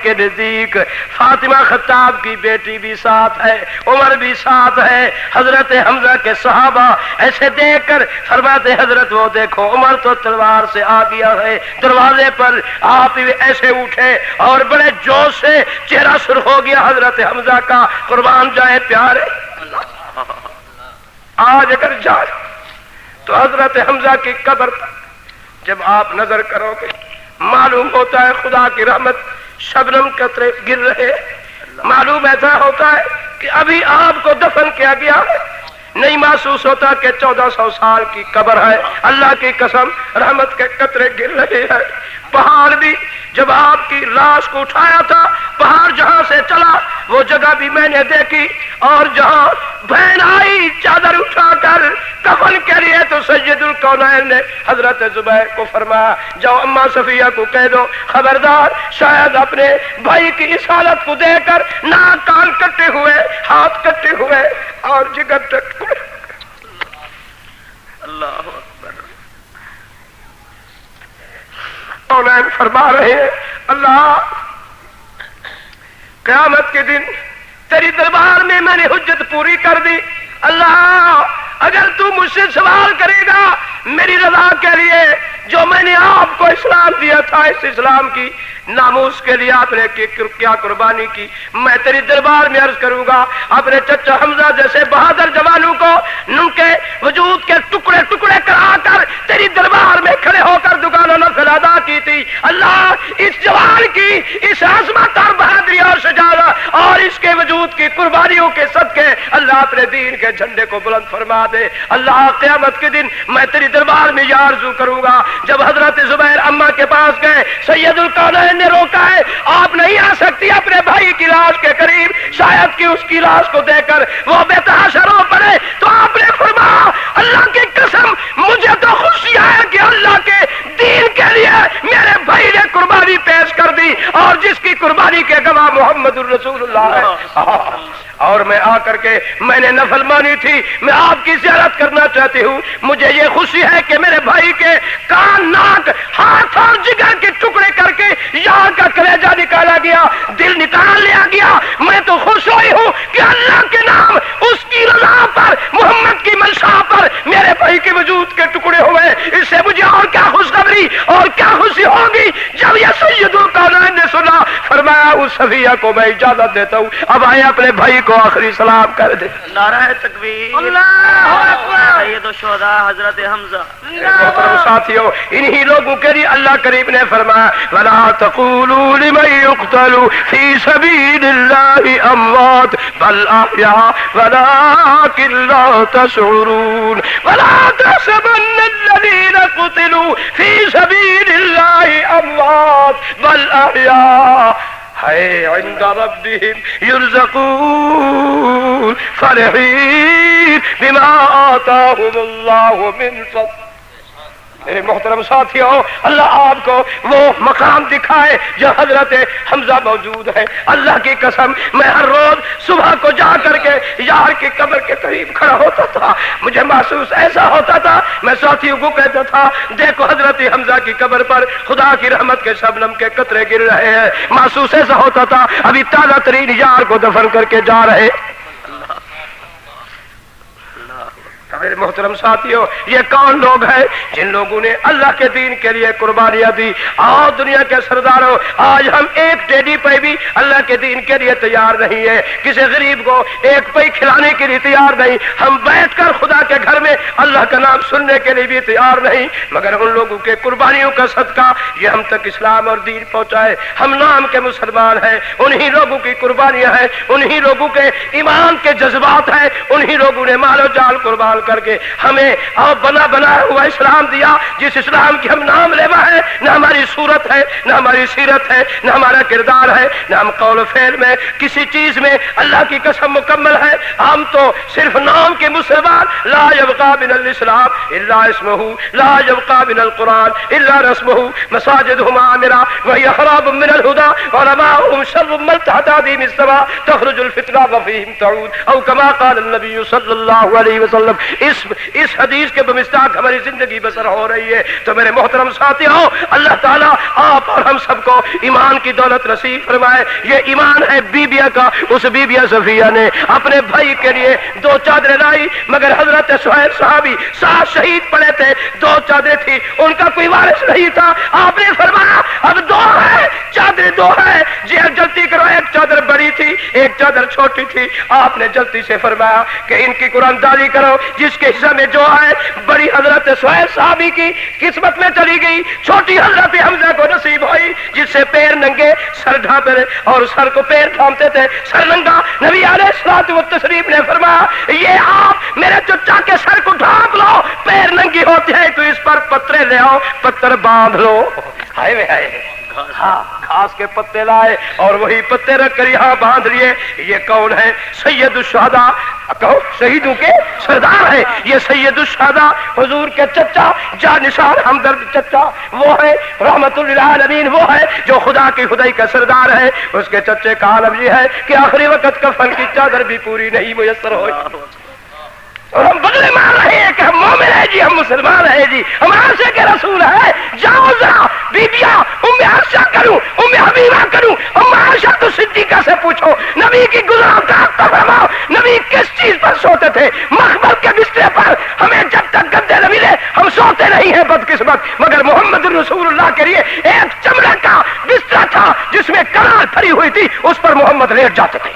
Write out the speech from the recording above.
کے نزدیک فاطمہ خطاب کی بیٹی بھی ساتھ ہے، عمر بھی ساتھ ہے، حضرت حمزہ کے صحابہ ایسے دیکھ کر فرماتے حضرت وہ دیکھو عمر تو تلوار سے آ گیا ہے۔ دروازے پر آپ ایسے اٹھے اور بڑے جوش سے چہرہ سرخ ہو گیا حضرت حمزہ کا، قربان جائے پیارے۔ آج اگر جائے تو حضرت حمزہ کی قبر پر جب آپ نظر کرو گے معلوم ہوتا ہے خدا کی رحمت، شبنم قطرے گر رہے، معلوم ایسا ہوتا ہے کہ ابھی آپ کو دفن کیا گیا ہے، نہیں محسوس ہوتا کہ 1400 سال کی قبر ہے۔ اللہ کی قسم رحمت کے قطرے گر رہے ہیں۔ پہاڑ بھی جب آپ کی لاش کو اٹھایا تھا، پہاڑ جہاں سے چلا وہ جگہ بھی میں نے دیکھی، اور جہاں بہن آئی چادر اٹھا کر کفن کے لیے تو سید الکونین نے حضرت زبیر کو فرمایا جاؤ اماں صفیہ کو کہہ دو خبردار، شاید اپنے بھائی کی اس حالت کو دیکھ کر ناک کان کٹے ہوئے، ہاتھ کٹے ہوئے اور جگر ٹکڑے۔ اللہ اکبر۔ کونین فرما رہے ہیں اللہ قیامت کے دن تیری دربار میں نے حجت پوری کر دی، اللہ اگر تو مجھ سے سوال کرے گا میری رضا کے لیے جو میں نے آپ کو اسلام دیا تھا، اس اسلام کی ناموس کے لیے آپ نے کیا قربانی کی، میں تیری دربار میں عرض کروں گا اپنے چچا حمزہ جیسے بہادر جوانوں کو ان کے وجود کے ٹکڑے ٹکڑے کرا کر تیری دربار میں کھڑے ہو کر دکانوں نفل ادا کی تھی، اللہ اس جوان کی اس عظمت اور بہادری اور شجاعت اور اس کے وجود کی قربانیوں کے صدقے اللہ اپنے دین کے جھنڈے کو بلند فرما دے۔ اللہ قیامت کے دن میں تیری دربار میں یہ آرزو کروں گا جب حضرت زبیر اماں کے پاس گئے، سید الکونین نے روکا ہے آپ نہیں آ سکتی اپنے بھائی کی لاش کے قریب، شاید کہ اس کی لاش کو دیکھ کر وہ بے تحاشا رو پڑے، تو آپ نے فرمایا اللہ کی قسم مجھے تو خوشی ہے کہ اللہ کے دین کے لیے میرے بھائی نے قربانی پیش کر دی، اور جس کی قربانی کے گواہ محمد الرسول اللہ ہے۔ اور میں آ کر کے میں نے نفل مانی تھی، میں آپ کی زیارت کرنا چاہتی ہوں، مجھے یہ خوشی ہے کہ میرے بھائی کے کان، ناک، ہاتھ اور جگر کے ٹکڑے کر کے یہاں کا کلیجہ نکالا گیا، دل نکال لیا گیا، میں تو خوش ہوئی ہوں کہ اللہ کے نام اس کی رضا پر، محمد کی منشا پر میرے بھائی کے وجود کے ٹکڑے ہوئے، اس سے مجھے اور کیا خوشخبری اور کیا خوشی ہوگی۔ جب یہ سید الکونین نے سنا فرمایا اس صفیہ کو میں اجازت دیتا ہوں اب آئے اپنے بھائی کو آخری سلام کر دے۔ نعرہ تکبیر، اللہ اکبر۔ سید الشہداء حضرت حمزہ۔ محترم ساتھیوں انہی لوگوں کے لیے اللہ کریم نے فرمایا وَلَا تَقُولُوا لِمَن يُقْتَلُ فِي سَبِيلِ اللَّهِ أَمْوَاتٌ بَلْ أَحْيَاءٌ وَلَٰكِن لَّا تَشْعُرُونَ وَلَا تَحْسَبَنَّ الَّذِينَ قُتِلُوا فِي سَبِيلِ اللَّهِ أَمْوَاتٌ بَلْ أَحْيَاءٌ عند ربهم يرزقون فرحين بما آتاهم الله من فضله۔ میرے محترم ساتھیوں اللہ آپ کو وہ مقام دکھائے جو حضرت حمزہ موجود ہے۔ اللہ کی قسم میں ہر روز صبح کو جا کر کے یار کی قبر کے قریب کھڑا ہوتا تھا، مجھے محسوس ایسا ہوتا تھا، میں ساتھیوں کو کہتا تھا دیکھو حضرت حمزہ کی قبر پر خدا کی رحمت کے شبنم کے قطرے گر رہے ہیں، محسوس ایسا ہوتا تھا ابھی تازہ ترین یار کو دفن کر کے جا رہے۔ میرے محترم ساتھیوں یہ کون لوگ ہیں جن لوگوں نے اللہ کے دین کے لیے قربانیاں دی؟ آؤ دنیا کے سرداروں، آج ہم ایک ٹیڈی پہ بھی اللہ کے دین کے لیے تیار نہیں ہے، کسی غریب کو ایک پہ کھلانے کے لیے تیار نہیں، ہم بیٹھ کر خدا کے گھر میں اللہ کا نام سننے کے لیے بھی تیار نہیں، مگر ان لوگوں کے قربانیوں کا صدقہ یہ ہم تک اسلام اور دین پہنچائے۔ ہم نام کے مسلمان ہیں، انہی لوگوں کی قربانیاں ہیں، انہی لوگوں کے ایمان کے جذبات ہیں، انہی لوگوں نے مال و جال قربان کر کے ہمیں اور بنا ہوا اسلام دیا، جس اسلام کی ہم نام لیوا ہے، نہ ہماری صورت ہے، نہ ہماری سیرت ہے، نہ ہمارا کردار ہے، نہ ہم قول و فعل میں کسی چیز میں اللہ کی قسم مکمل ہے، ہم تو صرف نام کے مسلمان۔ لا يبقى من الاسلام الا اسمه، لا يبقى من القرآن الا رسمه، مساجدهم عامرة وهي خراب من الهدى علماؤهم شر من تحت هذه السماء تخرج الفتنة وفيهم تعود، او كما قال النبي صلى الله عليه وسلم اس حدیث کے بمستاق ہماری زندگی بسر ہو رہی ہے۔ تو میرے محترم ساتھیوں، اللہ تعالیٰ آپ اور ہم سب کو ایمان کی دولت نصیب فرمائے۔ یہ ایمان ہے بیبیا کا۔ اس بیبیا صفیہ نے اپنے بھائی کے لیے 2 چادریں لائی، مگر حضرت سہیل صحابی 7 شہید پڑے تھے، 2 چادریں تھی، ان کا کوئی وارث نہیں تھا۔ آپ نے فرمایا اب 2 ہے، چادریں 2 ہے، جی جلدی کرو، ایک چادر بڑی تھی، ایک چادر چھوٹی تھی۔ آپ نے جلدی سے فرمایا کہ ان کی قرآن داری کرو، جس کے حصہ میں جو ہے بڑی حضرت سہیل صحابی کی قسمت میں چلی گئی، چھوٹی حضرت حمزہ کو نصیب ہوئی، جس سے پیر ننگے سر ڈھانپے اور سر کو پیر تھامتے تھے، سر ننگا۔ نبی علیہ الصلوۃ والتسلیم نے فرمایا یہ آپ میرے چچا کے سر کو ڈھانپ لو، پیر ننگی ہوتے ہیں تو اس پر پترے لے آؤ، پتھر باندھ لو۔ ہائے ہائے، ہاں گھاس کے پتے لائے اور وہی پتے رکھ کر یہاں باندھ لیے۔ یہ کون ہے؟ سید الشہداء، کہو شہیدوں کے سردار ہے یہ سید الشہداء، حضور کے چچا، جانثار ہمدرد چچا، وہ ہے رحمت للعالمین، وہ ہے جو خدا کی خدائی کا سردار ہے۔ اس کے چچے کا عالم یہ ہے کہ آخری وقت کفن کی چادر بھی پوری نہیں میسر ہوئی، اور ہم بدلے مار رہے ہیں کہ ہم مومن ہیں جی، ہم مسلمان ہیں جی، ہم عاشق کے رسول ہے۔ جاؤ ذرا بیبیا ام عائشہ کروں، ام حبیبہ کروں، ام عائشہ تو صدیقہ سے پوچھو، نبی کی گزراؤ فرماؤ، نبی کس چیز پر سوتے تھے؟ مخبر کے بسترے پر۔ ہمیں جب تک گدے نہ ملے ہم سوتے نہیں ہیں بدقسمت، مگر محمد رسول اللہ کے لیے ایک چمڑے کا بستر تھا جس میں کنار پھری ہوئی تھی، اس پر محمد لیٹ جاتے تھے۔